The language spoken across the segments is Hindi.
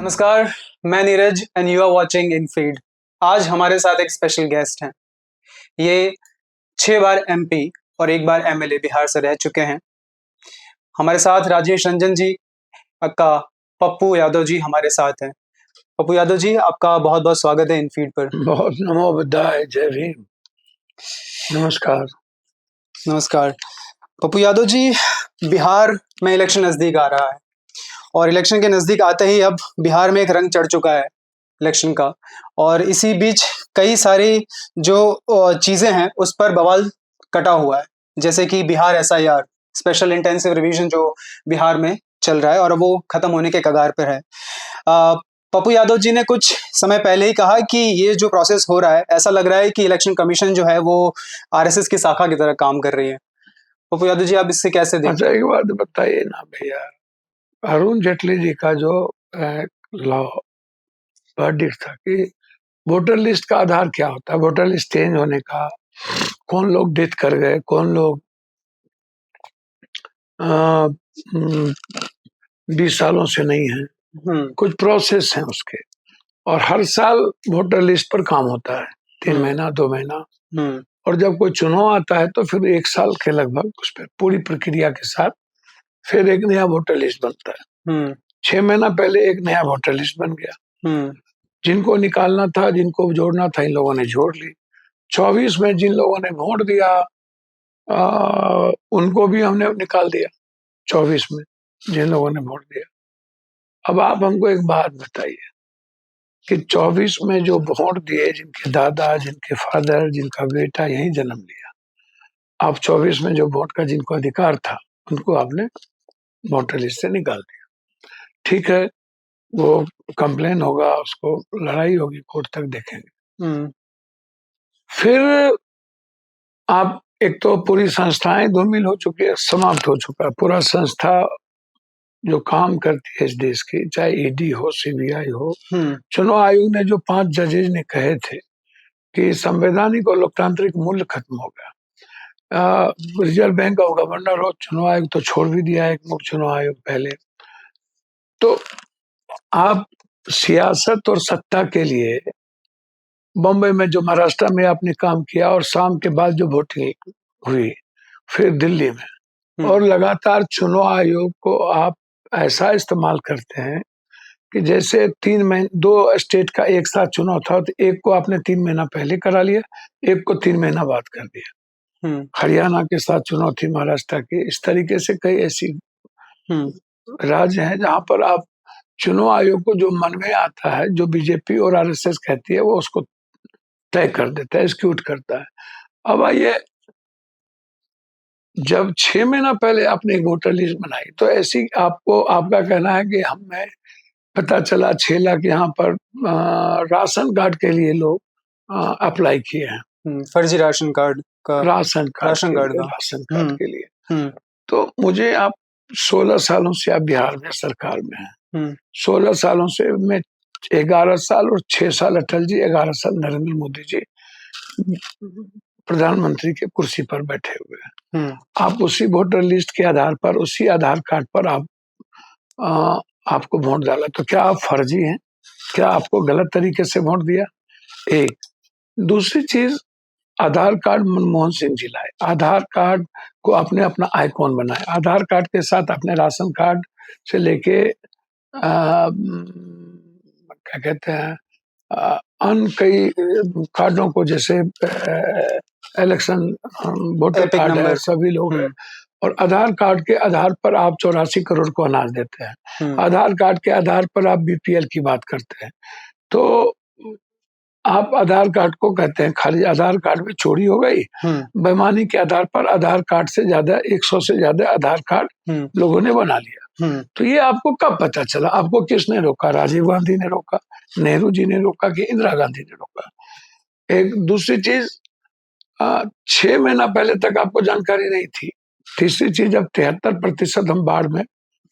नमस्कार, मैं Neeraj and you are watching in feed. आज हमारे साथ एक स्पेशल गेस्ट हैं। ये 6 बार एमपी और 1 बार एमएलए बिहार से रह चुके हैं। हमारे साथ राजेश रंजन जी का पप्पू यादव जी हमारे साथ हैं। पप्पू यादव जी, आपका बहुत-बहुत स्वागत है इन फीड पर। बहुत नमो बुद्धाय, जय भीम। नमस्कार। नमस्कार। पप्पू यादव जी, बिहार में इलेक्शन नज़दीक आ रहा है और इलेक्शन के नज़दीक आते ही अब बिहार में एक रंग चढ़ चुका है इलेक्शन का, और इसी बीच कई सारी जो चीज़ें हैं उस पर बवाल कटा हुआ है, जैसे कि Bihar SIR special intensive revision जो बिहार में चल रहा है और वो खत्म होने के कगार पर है। पप्पू यादव जी ने कुछ समय पहले ही कहा कि ये जो प्रोसेस हो रहा है, ऐसा लग रहा है कि इलेक्शन कमीशन जो है वो आरएसएस की शाखा की तरह काम कर रही है। पप्पू यादव जी, आप इससे कैसे देखते अच्छा, एक बात बताइए ना भैया, अरुण जेटली जी का जो लॉ वर्डिक्ट था कि वोटर लिस्ट का आधार क्या होता है, वोटर लिस्ट चेंज होने का, कौन लोग डेथ कर गए, कौन लोग 20 सालों से नहीं है, कुछ प्रोसेस है उसके, और हर साल वोटर लिस्ट पर काम होता है, 3 महीना 2 महीना, और जब कोई चुनाव आता है तो फिर 1 साल के लगभग उस पर पूरी प्रक्रिया के साथ फिर एक नया वोटर लिस्ट बनता है। 6 महीना पहले एक नया वोटर लिस्ट बन गया। जिनको निकालना था, जिनको जोड़ना था, इन लोगों ने जोड़ ली। 24 में जिन लोगों ने वोट दिया उनको भी हमने निकाल दिया। 24 में जिन लोगों ने वोट दिया। अब आप हमको एक बात बताइए कि 24 में जो वोट दिए, जिनके दादा, जिनके फादर, जिनका बेटा यही जन्म लिया, आप 24 में जो वोट का जिनको अधिकार था उनको आपने वोटर लिस्ट से निकाल दिया। ठीक है, वो कंप्लेन होगा, उसको लड़ाई होगी, कोर्ट तक देखेंगे। फिर आप एक तो पूरी संस्थाएं धूमिल हो चुकी है, समाप्त हो चुका है पूरा संस्था जो काम करती है इस देश की, चाहे ईडी हो, सीबीआई हो। चुनाव आयोग ने जो 5 जजेज ने कहे थे कि संवैधानिक और लोकतांत्रिक मूल्य खत्म हो गया। रिजर्व बैंक का गवर्नर हो, चुनाव आयोग तो छोड़ भी दिया है, एक मुख्य चुनाव आयोग पहले। तो आप सियासत और सत्ता के लिए बॉम्बे में जो महाराष्ट्र में आपने काम किया, और शाम के बाद जो वोटिंग हुई फिर दिल्ली में, और लगातार चुनाव आयोग को आप ऐसा इस्तेमाल करते हैं कि जैसे 2 स्टेट का एक साथ चुनाव था तो एक को आपने 3 महीना पहले करा लिया, एक को 3 महीना बाद कर दिया। हरियाणा के साथ चुनाव थी महाराष्ट्र की। इस तरीके से कई ऐसी राज्य हैं जहां पर आप चुनाव आयोग को जो मन में आता है, जो बीजेपी और आरएसएस कहती है, वो उसको तय कर देता है, एग्जीक्यूट करता है। अब आइए, जब 6 महीना पहले आपने एक वोटर लिस्ट बनाई तो ऐसी आपका कहना है कि हमें पता चला 6 लाख यहाँ पर राशन कार्ड के लिए लोग अप्लाई किए हैं। फर्जी राशन कार्ड का, राशन कार्ड के लिए। तो मुझे आप 16 सालों से आप बिहार में सरकार में हैं। 16 सालों से मैं 11 साल और 6 साल अटल जी, 11 साल नरेंद्र मोदी जी प्रधानमंत्री के कुर्सी पर बैठे हुए हैं। आप उसी वोटर लिस्ट के आधार पर, उसी आधार कार्ड पर आपको वोट डाला, तो क्या आप फर्जी हैं? क्या आपको गलत तरीके से वोट दिया? एक। दूसरी चीज, आधार कार्ड मनमोहन सिंह जी लाए, आधार कार्ड को आपने अपना आइकॉन बनाया, आधार कार्ड के साथ अपने राशन कार्ड से लेके क्या कहते हैं अन्य कई कार्डों को, जैसे इलेक्शन वोटर कार्ड है, सभी लोग हैं, और आधार कार्ड के आधार पर आप 84 करोड़ को अनाज देते हैं। आधार कार्ड के आधार पर आप बीपीएल की बात करते हैं। तो आप आधार कार्ड को कहते हैं, खाली आधार कार्ड में चोरी हो गई, बेईमानी के आधार पर आधार कार्ड से ज्यादा 100 से ज्यादा आधार कार्ड लोगों ने बना लिया। तो ये आपको कब पता चला? आपको किसने रोका? राजीव गांधी ने रोका, नेहरू जी ने रोका, कि इंदिरा गांधी ने रोका? एक दूसरी चीज, 6 महीना पहले तक आपको जानकारी नहीं थी। तीसरी चीज, अब 73% हम बाढ़ में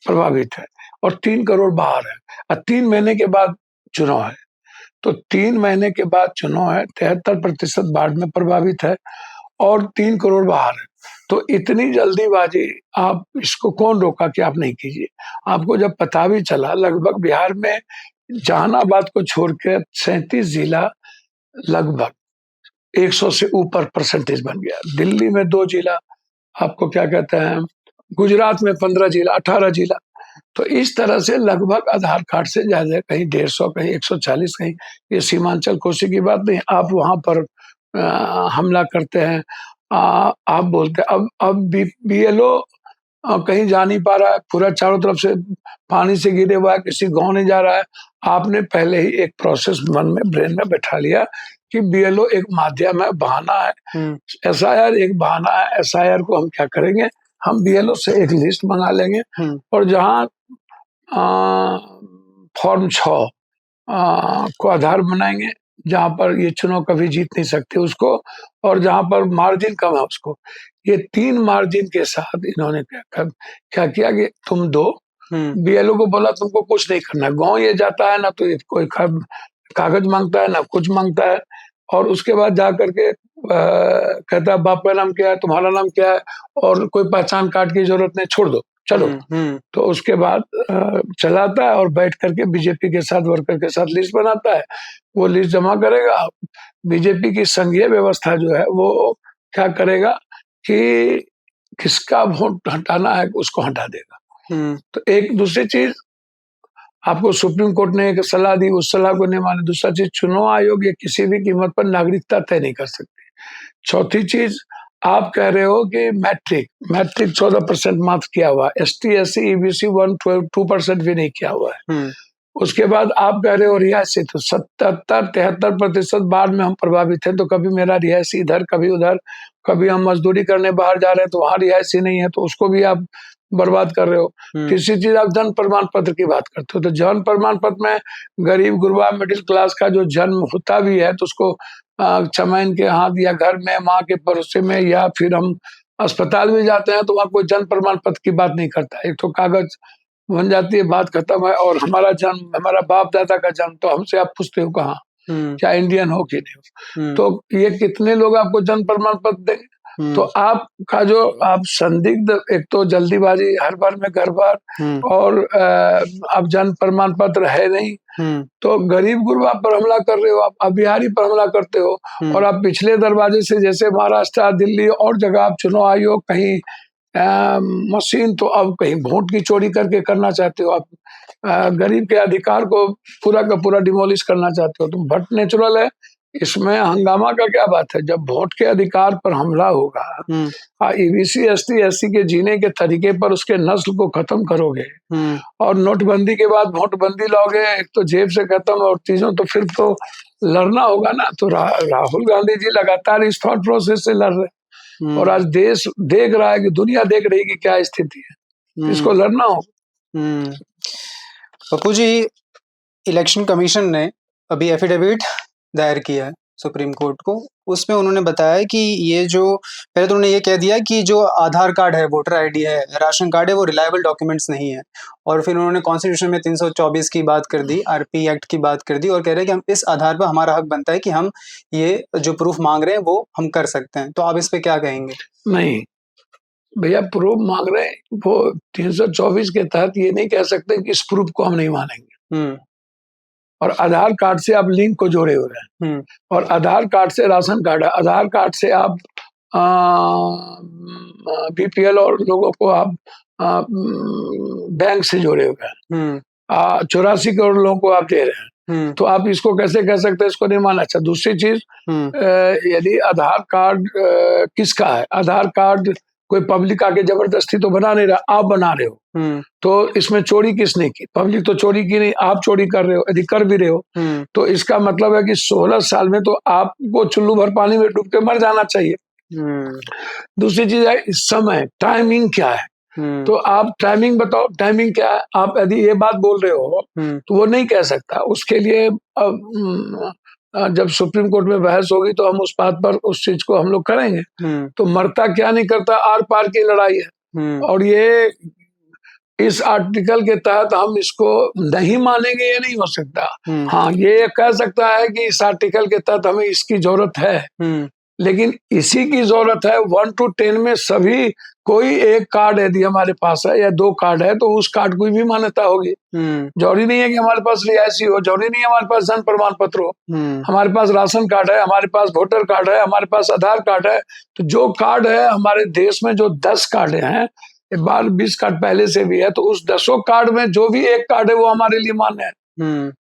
प्रभावित है और 3 करोड़ बाहर है, और 3 महीने के बाद चुनाव है। तो 3 महीने के बाद चुनाव है, 73% बाढ़ में प्रभावित है और 3 करोड़ बाहर है। तो इतनी जल्दीबाजी, आप इसको कौन रोका कि आप नहीं कीजिए? आपको जब पता भी चला लगभग बिहार में जहानाबाद को छोड़ के 37 जिला लगभग 100 से ऊपर परसेंटेज बन गया। दिल्ली में 2 जिला, आपको क्या कहते हैं, गुजरात में 15 जिला, 18 जिला। तो इस तरह से लगभग आधार कार्ड से ज्यादा, कहीं 150, कहीं 140, कहीं, ये सीमांचल कोसी की बात नहीं। आप वहां पर हमला करते हैं, आप बोलते हैं अब BLO कहीं जा नहीं पा रहा है, पूरा चारों तरफ से पानी से घिरे हुआ है, किसी गांव नहीं जा रहा है। आपने पहले ही एक प्रोसेस मन में, ब्रेन में बैठा लिया कि BLO एक माध्यम है, बहाना है, SIR एक बहाना है। SIR को हम क्या करेंगे, हम BLO से एक लिस्ट मंगा लेंगे और जहाँ फॉर्म 6 को आधार बनाएंगे, जहाँ पर ये चुनाव कभी जीत नहीं सकते उसको, और जहाँ पर मार्जिन कम है उसको। ये 3 मार्जिन के साथ इन्होंने क्या किया कि तुम दो, BLO को बोला तुमको कुछ नहीं करना। गांव ये जाता है ना, तो ये कोई कागज मांगता है ना कुछ मांगता है, और उसके बाद जा करके कहता है बाप का नाम क्या है, तुम्हारा नाम क्या है, और कोई पहचान कार्ड की जरूरत नहीं, छोड़ दो चलो। तो उसके बाद चलाता है और बैठ करके बीजेपी के साथ, वर्कर के साथ लिस्ट बनाता है। वो लिस्ट जमा करेगा, बीजेपी की संघीय व्यवस्था जो है वो क्या करेगा कि किसका वोट हटाना है उसको हटा देगा। तो एक दूसरी चीज, आपको सुप्रीम कोर्ट ने एक सलाह दी, उस सलाह को नहीं माने। दूसरा चीज, चुनाव आयोग ये किसी भी कीमत पर नागरिकता तय नहीं कर सकती। चौथी चीज, आप कह रहे हो कि मैट्रिक 14% मात्र किया हुआ, ST SC EBC 2% भी नहीं किया हुआ है। उसके बाद आप कह रहे हो रिहायशी, तो 77-73% बाढ़ में हम प्रभावित हैं, तो कभी मेरा रिहायशी इधर, कभी उधर, कभी हम मजदूरी करने बाहर जा रहे हैं तो वहां रिहायशी नहीं है, तो उसको भी आप बर्बाद कर रहे हो। तीसरी चीज, आप जन्म प्रमाण पत्र की बात करते हो, तो जन्म प्रमाण पत्र में गरीब गुरबा मिडिल क्लास का जो जन्म होता भी है, तो उसको चमैन के हाथ या घर में माँ के भरोसे में, या फिर हम अस्पताल में जाते हैं तो वहाँ कोई जन्म प्रमाण पत्र की बात नहीं करता। एक तो कागज बन जाती है, बात खत्म है। और हमारा जन्म, हमारा बाप दादा का जन्म, तो हमसे आप पूछते हो कहाँ, क्या इंडियन हो कि नहीं हो? तो ये कितने लोग आपको जन्म प्रमाण पत्र देंगे? तो आपका जो आप संदिग्ध, एक तो जल्दीबाजी, हर बार में घर बार, और आप जन्म प्रमाण पत्र है नहीं, तो गरीब गुरबा पर हमला कर रहे हो, आप बिहारी पर हमला करते हो। और आप पिछले दरवाजे से, जैसे महाराष्ट्र, दिल्ली और जगह आप चुनाव आयोग, कहीं मशीन, तो अब कहीं वोट की चोरी करके करना चाहते हो। आप गरीब के अधिकार को पूरा का पूरा डिमोलिश करना चाहते हो। तुम भट नेचुरल है, इसमें हंगामा का क्या बात है? जब वोट के अधिकार पर हमला होगा, EBC ST SC के जीने के तरीके पर उसके नस्ल को खत्म करोगे, और नोटबंदी के बाद वोटबंदी लाओगे, एक तो जेब से खत्म और चीजों, तो फिर तो लड़ना होगा ना। तो राहुल गांधी जी लगातार इस थॉट प्रोसेस से लड़ रहे हैं, और आज देश देख रहा है कि दुनिया देख रही है कि क्या स्थिति है, इसको लड़ना होगा। पप्पू जी, इलेक्शन कमीशन ने अभी एफिडेविट दायर किया है सुप्रीम कोर्ट को। उसमें उन्होंने बताया कि ये जो, पहले तो उन्होंने ये कह दिया कि जो आधार कार्ड है, वोटर ID है, राशन कार्ड है, वो रिलायबल डॉक्यूमेंट्स नहीं है। और फिर उन्होंने कॉन्स्टिट्यूशन में 324 की बात कर दी, RP एक्ट की बात कर दी, और कह रहे हैं कि हम इस आधार पर हमारा हक बनता है कि हम ये जो प्रूफ मांग रहे हैं वो हम कर सकते हैं। तो आप इस पे क्या कहेंगे? नहीं भैया, प्रूफ मांग रहे हैं, वो 324 के तहत ये नहीं कह सकते कि इस प्रूफ को हम नहीं मानेंगे। और आधार कार्ड से आप लिंक को जोड़े हुए हैं, और आधार कार्ड से राशन कार्ड है, आधार कार्ड से आप BPL और लोगों को आप बैंक से जोड़े हुए हैं, 84 करोड़ लोगों को आप दे रहे हैं। तो आप इसको कैसे कह सकते हैं इसको नहीं माना? अच्छा, दूसरी चीज, यदि आधार कार्ड किसका है, आधार कार्ड कोई पब्लिक आके जबरदस्ती तो बना नहीं रहा, आप बना रहे हो। तो इसमें चोरी किसने की? पब्लिक तो चोरी की नहीं, आप चोरी कर रहे हो, यदि कर भी रहे हो। तो इसका मतलब है कि 16 साल में तो आपको चुल्लू भर पानी में डूब के मर जाना चाहिए। दूसरी चीज है, इस समय टाइमिंग क्या है? तो आप टाइमिंग बताओ, टाइमिंग क्या है? आप यदि ये बात बोल रहे हो तो वो नहीं कह सकता। उसके लिए जब सुप्रीम कोर्ट में बहस होगी तो हम उस बात पर, उस चीज को हम लोग करेंगे। तो मरता क्या नहीं करता, आर पार की लड़ाई है। और ये इस आर्टिकल के तहत हम इसको नहीं मानेंगे, ये नहीं हो सकता। हाँ, ये कह सकता है कि इस आर्टिकल के तहत हमें इसकी जरूरत है, लेकिन इसी की जरूरत है 1 to 10 में सभी कोई एक कार्ड यदि हमारे पास है या 2 कार्ड है तो उस कार्ड की भी मान्यता होगी। जरूरी नहीं है कि हमारे पास रिहायशी हो, जरूरी नहीं है हमारे पास जन्म प्रमाण पत्र हो, हमारे पास राशन कार्ड है, हमारे पास वोटर कार्ड है, हमारे पास आधार कार्ड है। तो जो कार्ड है हमारे देश में जो 10 कार्ड हैं, 20 कार्ड पहले से भी है, तो उस 10 कार्ड में जो भी एक कार्ड है वो हमारे लिए मान्य है।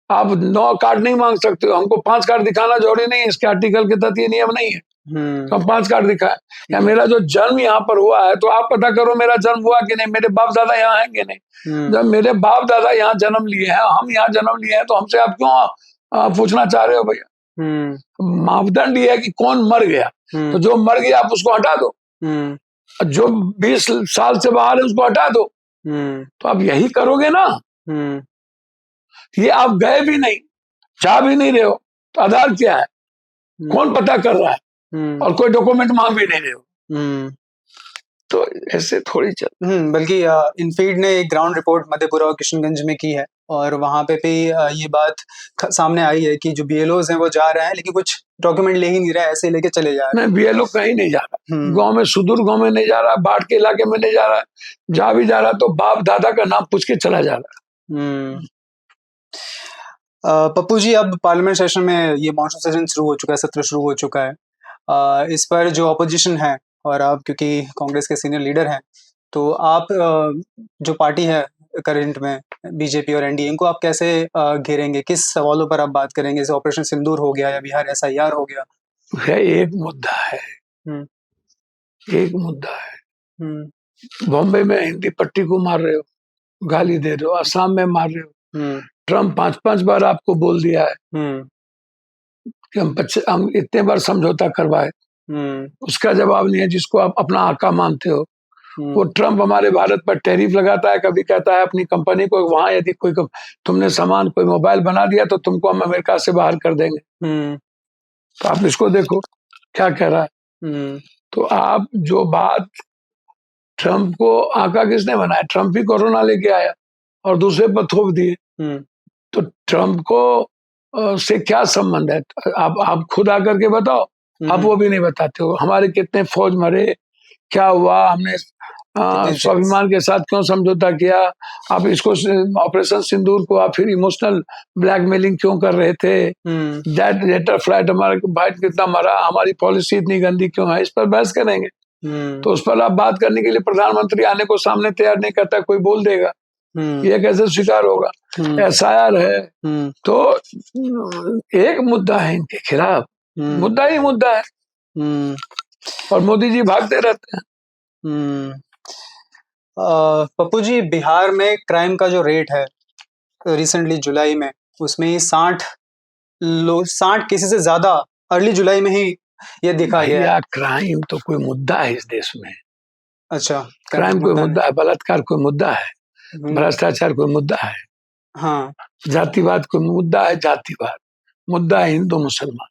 आप 9 कार्ड नहीं मांग सकते हो, हमको 5 कार्ड दिखाना जरूरी नहीं है, इसके आर्टिकल के तहत ये नियम नहीं है। तो हम 5 कार्ड दिखाए, या मेरा जो जन्म यहाँ पर हुआ है तो आप पता करो मेरा जन्म हुआ कि नहीं, मेरे बाप दादा यहाँ हैं कि नहीं। जब मेरे बाप दादा यहाँ जन्म लिए हैं, हम यहाँ जन्म लिए हैं, तो हमसे आप क्यों पूछना चाह रहे हो भैया? मापदंड ये है कि कौन मर गया, तो जो मर गया आप उसको हटा दो, जो 20 साल से बाहर है उसको हटा दो। तो आप यही करोगे ना। ये आप गए भी नहीं, जा भी नहीं रहे हो, तो आधार क्या है, कौन पता कर रहा है, और कोई डॉक्यूमेंट मांग भी नहीं रहे हो। तो ऐसे थोड़ी चल। बल्कि इनफीड ने एक ग्राउंड रिपोर्ट मधेपुरा और किशनगंज में की है, और वहां पे भी ये बात सामने आई है कि जो बीएलओज हैं वो जा रहे हैं लेकिन कुछ डॉक्यूमेंट ले ही नहीं रहे, ऐसे लेके चले जा रहे हैं। नहीं, बीएलओ कहीं नहीं जा रहा, गांव में, सुदूर गांव में नहीं जा रहा, बाढ़ के इलाके में नहीं जा रहा, जा भी जा रहा तो बाप दादा का नाम पूछ के चला जा रहा। पप्पू जी, अब पार्लियामेंट सेशन में ये मॉनसून सेशन शुरू हो चुका है, सत्र शुरू हो चुका है। इस पर जो अपोजिशन है, और आप क्योंकि कांग्रेस के सीनियर लीडर हैं, तो आप जो पार्टी है करंट में बीजेपी और एनडीए, इनको आप कैसे घेरेंगे, किस सवालों पर आप बात करेंगे? जैसे ऑपरेशन सिंदूर हो गया या बिहार एसआईआर हो गया। एक मुद्दा है, एक मुद्दा है। बॉम्बे में हिंदी पट्टी को मार रहे हो, गाली दे रहे हो, असम में मार रहे हो, ट्रम्प 5-5 बार आपको बोल दिया है कि हम इतने बार समझौता करवाए, उसका जवाब नहीं है, जिसको आप अपना आका मानते हो। वो ट्रम्प हमारे भारत पर टैरिफ लगाता है, कभी कहता है अपनी कंपनी को वहां यदि कोई तुमने सामान, कोई मोबाइल बना दिया तो तुमको हम अमेरिका से बाहर कर देंगे। तो आप इसको देखो क्या कह रहा है। तो आप जो बात, ट्रम्प को आका किसने बनाया? ट्रम्प ही कोरोना लेके आया और दूसरे पर थोप दिए। तो ट्रम्प को से क्या संबंध है? आप खुद आकर के बताओ। आप वो भी नहीं बताते हो। हमारे कितने फौज मरे, क्या हुआ, हमने स्वाभिमान के साथ क्यों समझौता किया, आप इसको ऑपरेशन सिंदूर को आप फिर इमोशनल ब्लैकमेलिंग क्यों कर रहे थे? जेटर फ्लाइट हमारे भाई कितना मरा, हमारी पॉलिसी इतनी गंदी क्यों है? इस पर बहस करेंगे। तो उस पर आप बात करने के लिए प्रधानमंत्री आने को सामने तैयार नहीं करता, कोई बोल देगा, ये कैसे स्वीकार होगा? एसआईआर है, तो एक मुद्दा है इनके खिलाफ, मुद्दा ही मुद्दा है, और मोदी जी भागते रहते हैं। पप्पू जी, बिहार में क्राइम का जो रेट है रिसेंटली जुलाई में, उसमें 60 केसेस से ज्यादा अर्ली जुलाई में ही ये दिखा गया। क्राइम तो कोई मुद्दा है इस देश में। अच्छा, क्राइम कोई मुद्दा है, बलात्कार कोई मुद्दा है, भ्रष्टाचार कोई मुद्दा है, हाँ, जातिवाद कोई मुद्दा है, जातिवाद मुद्दा है, हिंदू मुसलमान।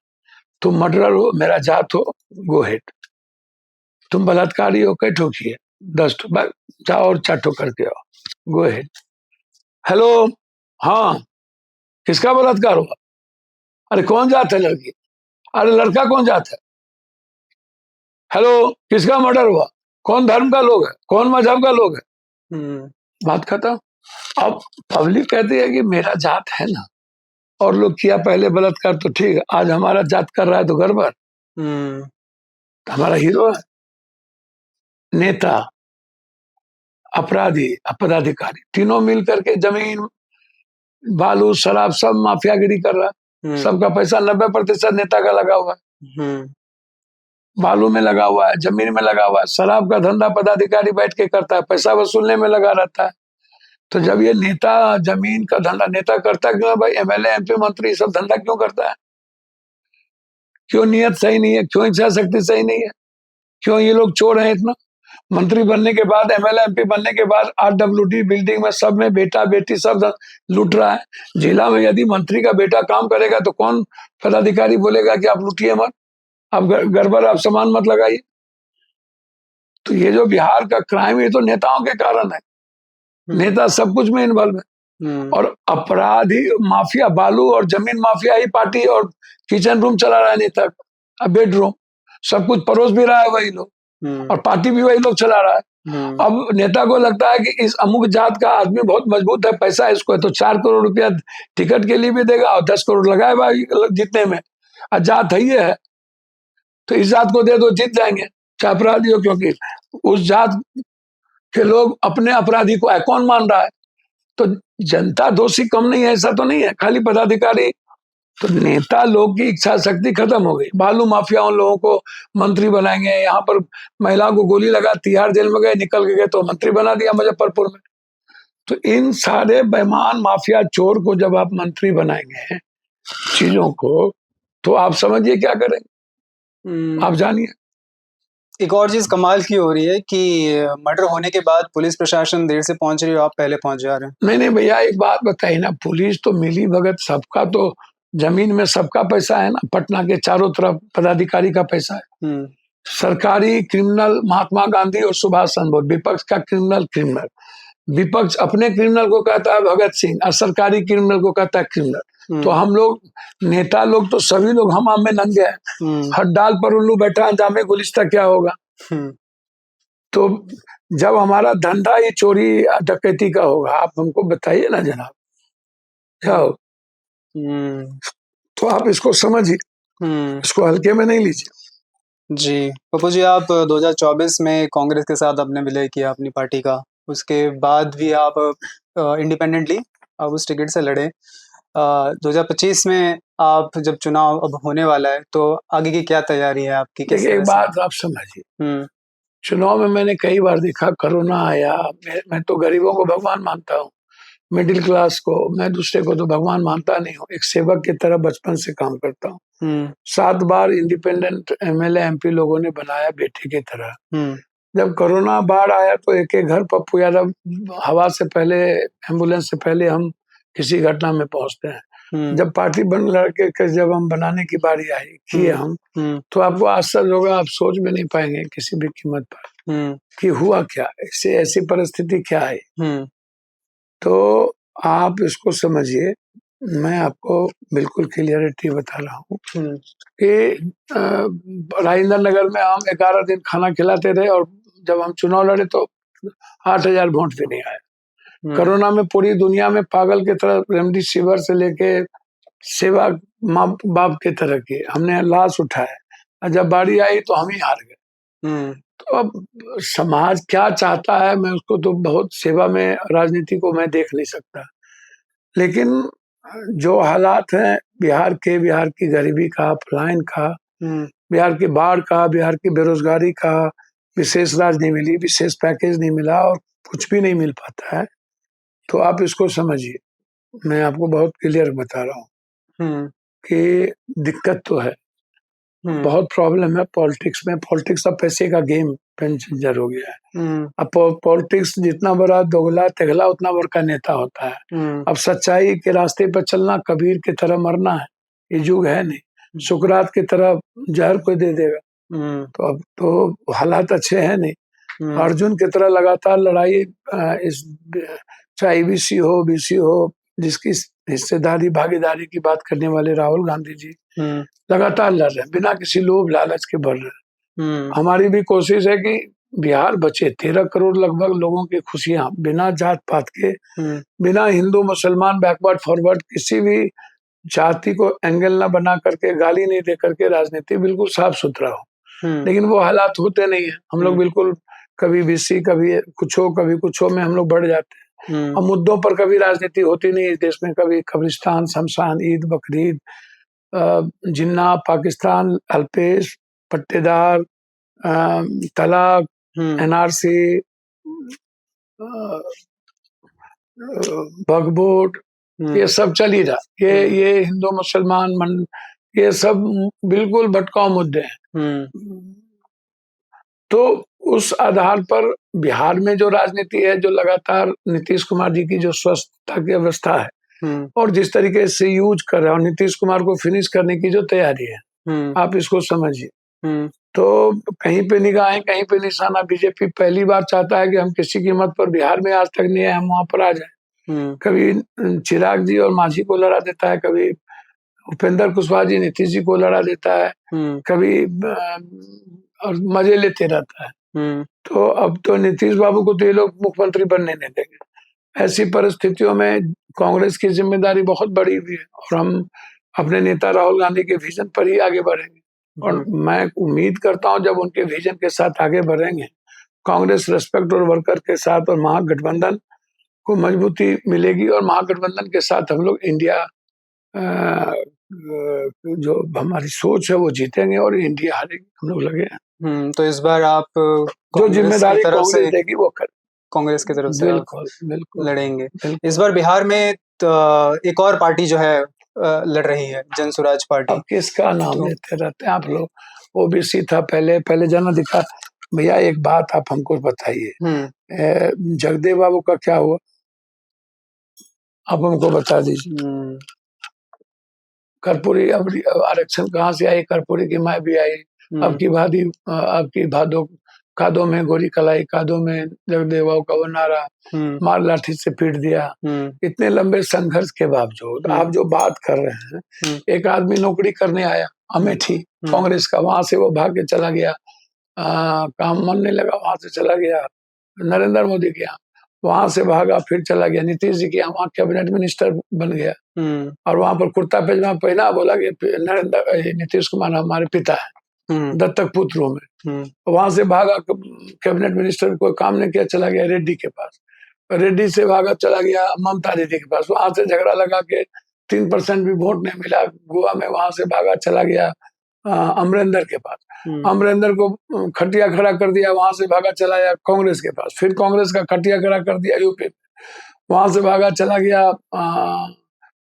तुम मर्डरर हो, मेरा जात हो, गो हेड। तुम बलात्कारी हो, कई ठोकी है, 10 जाओ और 4 ठोक करके आओ, गो हेड। हेलो, हाँ, किसका बलात्कार हुआ? अरे कौन जात है लड़की? अरे लड़का कौन जात है? हेलो, किसका मर्डर हुआ? कौन धर्म का लोग है, कौन मजहब का लोग है? बात खत्म। अब पब्लिक कहती है कि मेरा जात है ना, और लोग किया पहले बलात्कार तो ठीक है, आज हमारा जात कर रहा है तो गड़बड़। तो हमारा हीरो है, नेता, अपराधी, पदाधिकारी, तीनों मिल करके जमीन, बालू, शराब, सब माफियागिरी कर रहा है। सबका पैसा 90% नेता का लगा हुआ है, बालू में लगा हुआ है, जमीन में लगा हुआ है, शराब का धंधा पदाधिकारी बैठ के करता है, पैसा वसूलने में लगा रहता है। तो जब ये नेता जमीन का धंधा नेता करता क्यों है भाई? एमएलए, एमपी, मंत्री सब धंधा क्यों करता है? क्यों नियत सही नहीं है? क्यों इच्छा शक्ति सही नहीं है? क्यों ये लोग चोर हैं इतना? मंत्री बनने के बाद, एमएलए, एमपी बनने के बाद आरडब्ल्यूडी बिल्डिंग में सब में बेटा बेटी सब लूट रहा है। जिला में यदि मंत्री का बेटा काम करेगा तो कौन पदाधिकारी बोलेगा कि आप लूटिए मत, आप गड़बड़, आप सामान मत लगाइए? तो ये जो बिहार का क्राइम, ये तो नेताओं के कारण है। नेता सब कुछ में इन्वॉल्व है, और अपराधी माफिया, बालू और जमीन माफिया ही पार्टी और किचन रूम चला रहा है नेता, बेडरूम। सब कुछ परोस भी रहा है वही लोग और पार्टी भी वही लोग चला रहा है। अब नेता को लगता है कि इस अमुक जात का आदमी बहुत मजबूत है, पैसा है इसको, तो 4 करोड़ रुपया टिकट के लिए भी देगा और 10 करोड़ लगाएगा जीतने में। और जात है ये है तो इस जात को दे दो, जीत जाएंगे चाहे अपराधी हो, क्योंकि उस जात के लोग अपने अपराधी को कौन मान रहा है। तो जनता दोषी कम नहीं है, ऐसा तो नहीं है, खाली पदाधिकारी। तो नेता लोग की इच्छा शक्ति खत्म हो गई। बालू माफिया उन लोगों को मंत्री बनाएंगे, यहाँ पर महिला को गोली लगा तिहाड़ जेल में गए, निकल के गए तो मंत्री बना दिया मुजफ्फरपुर में। तो इन सारे बेईमान माफिया चोर को जब आप मंत्री बनाएंगे चीजों को, तो आप समझिए क्या करेंगे, आप जानिए। एक और चीज कमाल की हो रही है कि मर्डर होने के बाद पुलिस प्रशासन देर से पहुंच रही है, आप पहले पहुंच जा रहे हैं। नहीं भैया, एक बात बताइए ना, पुलिस तो मिली भगत सबका, तो जमीन में सबका पैसा है ना, पटना के चारों तरफ पदाधिकारी का पैसा है। सरकारी क्रिमिनल महात्मा गांधी और सुभाष चंद्र बोस, विपक्ष का क्रिमिनल, विपक्ष अपने क्रिमिनल को कहता है भगत सिंह और सरकारी क्रिमिनल को कहता है क्रिमिनल। तो हम लोग नेता लोग तो सभी लोग हम में नंगे हैं। हर डाल पर उल्लू बैठा, अंजामे गुलिस्ता क्या होगा। तो जब हमारा धंधा ये चोरी डकैती का होगा, आप हमको बताइए ना जनाब, क्या हो। तो आप इसको समझिए, इसको हल्के में नहीं लीजिए। जी पप्पू जी, आप 2024 में कांग्रेस के साथ आपने विलय किया अपनी पार्टी का, उसके बाद भी आप इंडिपेंडेंटली आप उस टिकट से लड़े। 2025 में आप जब चुनाव अब होने वाला है तो आगे की क्या तैयारी है आपकी? देखिए एक बात आप समझिए, चुनाव में मैंने कई बार देखा, कोरोना आया, मैं तो गरीबों को भगवान मानता हूँ, मिडिल क्लास को, मैं दूसरे को तो भगवान मानता नहीं हूँ, एक सेवक की तरह बचपन से काम करता हूँ। 7 बार इंडिपेंडेंट एमएलए एमपी लोगों ने बनाया बेटे की तरह। जब कोरोना बाढ़ आया तो एक एक घर पप्पू यादव, हवा से पहले, एम्बुलेंस से पहले हम किसी घटना में पहुंचते हैं। जब पार्टी बन लड़के जब हम बनाने की बारी आई किए हम, तो आपको आश्चर्य होगा, आप सोच भी नहीं पाएंगे किसी भी कीमत पर कि हुआ क्या, इससे ऐसी परिस्थिति क्या है। तो आप इसको समझिए, मैं आपको बिल्कुल क्लियरिटी बता रहा हूँ कि राजेंद्र नगर में हम 11 दिन खाना खिलाते रहे और जब हम चुनाव लड़े तो 8,000 वोट भी नहीं आया। कोरोना में पूरी दुनिया में पागल की तरह रेमडेसिविर से लेके सेवा माँ बाप की तरह की हमने लाश उठाया, और जब बारी आई तो हम ही हार गए। तो अब समाज क्या चाहता है, मैं उसको तो बहुत सेवा में राजनीति को मैं देख नहीं सकता, लेकिन जो हालात हैं बिहार के, बिहार की गरीबी का, पलायन का, बिहार की बाढ़ का, बिहार की बेरोजगारी का, विशेष राज नहीं मिली, विशेष पैकेज नहीं मिला और कुछ भी नहीं मिल पाता है, तो आप इसको समझिए। मैं आपको बहुत क्लियर बता रहा हूँ कि दिक्कत तो है, बहुत प्रॉब्लम है पॉलिटिक्स में। पॉलिटिक्स अब पैसे का गेम पेंचर हो गया है। अब पॉलिटिक्स जितना बड़ा दोगला तेगला उतना बड़ा का नेता होता है। अब सच्चाई के रास्ते पर चलना, कबीर की तरह मरना है, ये युग है नहीं। सुकरात की तरह जहर कोई दे देगा, तो अब तो हालात अच्छे हैं नहीं। अर्जुन की तरह लगातार लड़ाई, इस चाहे ईबीसी हो, बीसी हो, जिसकी हिस्सेदारी भागीदारी की बात करने वाले राहुल गांधी जी लगातार लड़ रहे हैं, बिना किसी लोभ लालच के बढ़ रहे हैं। हमारी भी कोशिश है कि बिहार बचे। 13 करोड़ लगभग लोगों की खुशियां, बिना जात पात के, बिना हिंदू मुसलमान बैकवर्ड फॉरवर्ड किसी भी जाति को एंगल न बना करके, गाली नहीं दे करके राजनीति बिल्कुल साफ सुथरा हो। लेकिन वो हालात होते नहीं है। हम लोग बिल्कुल कभी बीसी, कभी कुछ हो में हम लोग बढ़ जाते हैं। और मुद्दों पर कभी राजनीति होती नहीं इस देश में, कभी कब्रिस्तान, शमशान, ईद, बकरीद, जिन्ना, पाकिस्तान, अल्पेश, पट्टेदार, तलाक, एनआरसी, वक्फ, ये सब चल ही रहा। ये हिंदू मुसलमान ये सब बिल्कुल भटकाऊ मुद्दे हैं। तो उस आधार पर बिहार में जो राजनीति है, जो लगातार नीतीश कुमार जी की जो स्वस्थता की अवस्था है और जिस तरीके से यूज कर रहे हैं, और नीतीश कुमार को फिनिश करने की जो तैयारी है, आप इसको समझिए। तो कहीं पे निगाहें, कहीं पे निशाना। बीजेपी पहली बार चाहता है कि हम किसी कीमत पर, बिहार में आज तक नहीं है, हम वहां पर आ जाए। कभी चिराग जी और मांझी को लड़ा देता है, कभी उपेंद्र कुशवाहा जी नीतीश जी को लड़ा देता है, कभी और मजे लेते रहता है। तो अब तो नीतीश बाबू को तो ये लोग मुख्यमंत्री बनने नहीं देंगे। ऐसी परिस्थितियों में कांग्रेस की जिम्मेदारी बहुत बड़ी हुई है और हम अपने नेता राहुल गांधी के विजन पर ही आगे बढ़ेंगे। और मैं उम्मीद करता हूं जब उनके विजन के साथ आगे बढ़ेंगे, कांग्रेस रेस्पेक्ट और वर्कर के साथ और महागठबंधन को मजबूती मिलेगी और महागठबंधन के साथ हम लोग इंडिया जो हमारी सोच है वो जीतेंगे और इंडिया हारेगी, हम लोग लगे हैं। तो इस बार आप जो जिम्मेदारी कांग्रेस देगी वो कर कांग्रेस की तरफ से बिल्कुल बिल्कुल लड़ेंगे। इस बार बिहार में तो एक और पार्टी जो है लड़ रही है, जन स्वराज पार्टी। अब किसका नाम लेते रहते हैं आप लोग? ओबीसी था पहले जन अधिकार। भैया एक बात आप हमको बताइए, जगदेव बाबू का क्या हुआ? आप हमको बता दीजिए। कर्पूरी अब आरक्षण कहाँ से आई? कर्पूरी की माँ भी आई। अब की भादो कादों में गोरी कलाई, कादों में जगदेव बाबू का वो नारा, मार लाठी से पीट दिया। इतने लंबे संघर्ष के बावजूद आप जो बात कर रहे हैं, एक आदमी नौकरी करने आया अमेठी कांग्रेस का, वहां से वो भाग के चला गया, काम मन नहीं लगा, वहां से चला गया नरेंद्र मोदी के यहाँ, वहां से भागा फिर चला गया नीतीश जी के यहाँ, वहां कैबिनेट मिनिस्टर बन गया और वहां पर कुर्ता पैजामा पहना, बोला कि नीतीश कुमार हमारे पिता है, दत्तक पुत्र हूं मैं। वहां से भागा कैबिनेट मिनिस्टर, कोई काम नहीं किया, चला गया रेड्डी के पास, रेड्डी से भागा चला गया ममता दीदी के पास, वहां से झगड़ा लगा के 3% भी वोट नहीं मिला गोवा में, वहां से भागा चला गया अमरिंदर के पास, अमरिंदर को खटिया खड़ा कर दिया, वहां से भागा चला गया कांग्रेस के पास, फिर कांग्रेस का खटिया खड़ा कर दिया यूपी में, वहां से भागा चला गया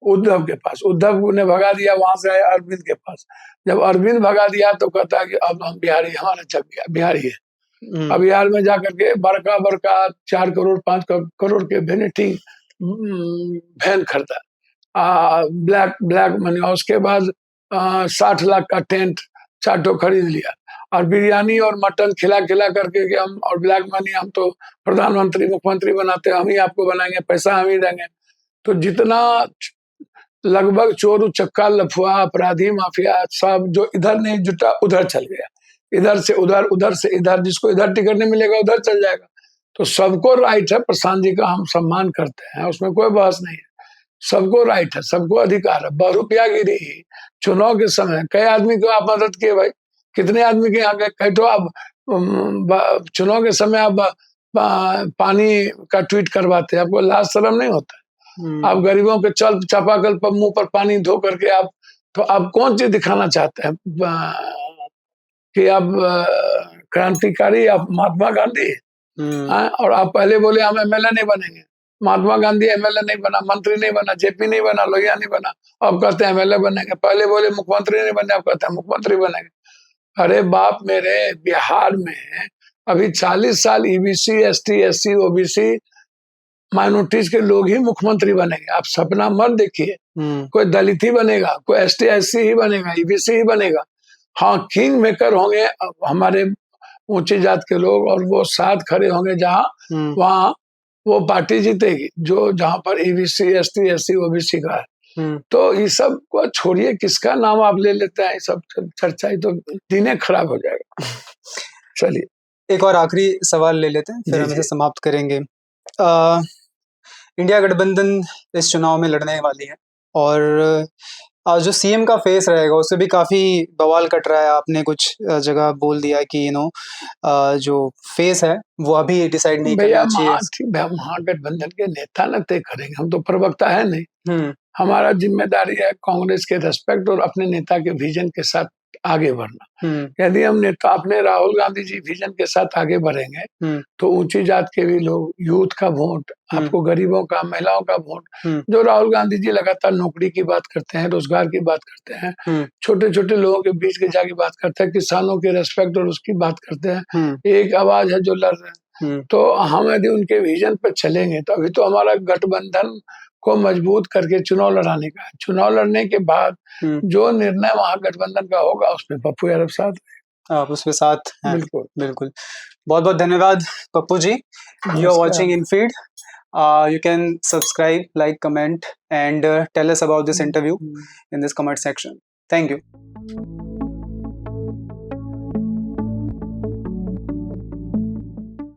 उद्धव के पास, उद्धव ने भगा दिया, वहां से आया अरविंद के पास, जब अरविंद भगा दिया तो कहता है कि अब हम बिहारी, हमारा चल गया बिहारी है। अब बिहार में जाकर के बड़का 4 करोड़ 5 करोड़ के वेनेटिंग वैन खरीदा, ब्लैक मनी, और उसके बाद 60 लाख का टेंट चाटो खरीद लिया और बिरयानी और मटन खिला करके कि हम और ब्लैक मनी, हम तो प्रधानमंत्री मुख्यमंत्री बनाते हैं, हम ही आपको बनाएंगे, पैसा हम ही देंगे। तो जितना लगभग चोर उचक्का लफुआ अपराधी माफिया सब जो इधर नहीं जुटा उधर चल गया, इधर से इधर, जिसको इधर टिकट नहीं मिलेगा उधर चल जाएगा। तो सबको राइट है, प्रशांत जी का हम सम्मान करते हैं, उसमें कोई बहस नहीं है, सबको राइट है, सबको अधिकार है। बहुरुपयागिरी चुनाव के समय कई आदमी को आप मदद किए भाई, कितने आदमी के यहाँ गए, कई तो आप चुनाव के समय आप पानी का ट्वीट करवाते हैं, आपको लाज शर्म नहीं होता? आप गरीबों के चल चापाकल पर मुंह पर पानी धो करके आप, तो आप कौन चीज दिखाना चाहते हैं कि आप क्रांतिकारी, आप महात्मा गांधी? और आप पहले बोले हम एमएलए नहीं बनेंगे, महात्मा गांधी एमएलए नहीं बना, मंत्री नहीं बना, जेपी नहीं बना, लोहिया नहीं बना, अब कहते हैं एमएलए बनेंगे। पहले बोले मुख्यमंत्री नहीं बने, अब कहते हैं मुख्यमंत्री बनेंगे। अरे बाप मेरे, बिहार में अभी 40 साल EBC ST SC OBC minorities के लोग ही मुख्यमंत्री बनेंगे। आप सपना मत देखिए कोई दलित ही बनेगा, कोई एसटी एससी ही बनेगा, ईबीसी ही बनेगा। हाँ, किंग मेकर होंगे हमारे ऊंची जात के लोग और वो साथ खड़े होंगे जहाँ वहाँ वो पार्टी जीतेगी जो जहाँ पर ईबीसी एसटी एससी ओबीसी का है। तो ये सब को छोड़िए, किसका नाम आप ले लेते हैं, सब चर्चा ही तो दिने खराब हो जाएगा। चलिए एक और आखिरी सवाल ले लेते हैं, फिर हम इसे समाप्त करेंगे। इंडिया गठबंधन इस चुनाव में लड़ने वाली है और जो सीएम का फेस रहेगा उससे भी काफ़ी बवाल कट रहा है। आपने कुछ जगह बोल दिया कि जो फेस है वो अभी डिसाइड नहीं करना चाहिए। महागठबंधन के नेता न तय करेंगे, हम तो प्रवक्ता है नहीं। हमारा जिम्मेदारी है कांग्रेस के रेस्पेक्ट और अपने नेता के विजन के साथ आगे बढ़ना। यदि हम नेता अपने राहुल गांधी जी विजन के साथ आगे बढ़ेंगे तो ऊंची जात के भी लोग, यूथ का वोट, आपको गरीबों का, महिलाओं का वोट, जो राहुल गांधी जी लगातार नौकरी की बात करते हैं, रोजगार की बात करते हैं, छोटे छोटे लोगों के बीच के जाके बात करते हैं, किसानों के रेस्पेक्ट और उसकी बात करते हैं, एक आवाज है जो लड़ रहे हैं। तो हम यदि उनके विजन पर चलेंगे तो अभी तो हमारा गठबंधन को मजबूत करके चुनाव लड़ाने का है। चुनाव लड़ने के बाद जो निर्णय महागठबंधन का होगा उसमें पप्पू यादव साथ, आप उसके साथ हैं। बिल्कुल बिल्कुल। बहुत बहुत धन्यवाद Pappu ji. You are watching in feed. You can subscribe, like, comment, and tell us about this interview in this comment section. Thank you.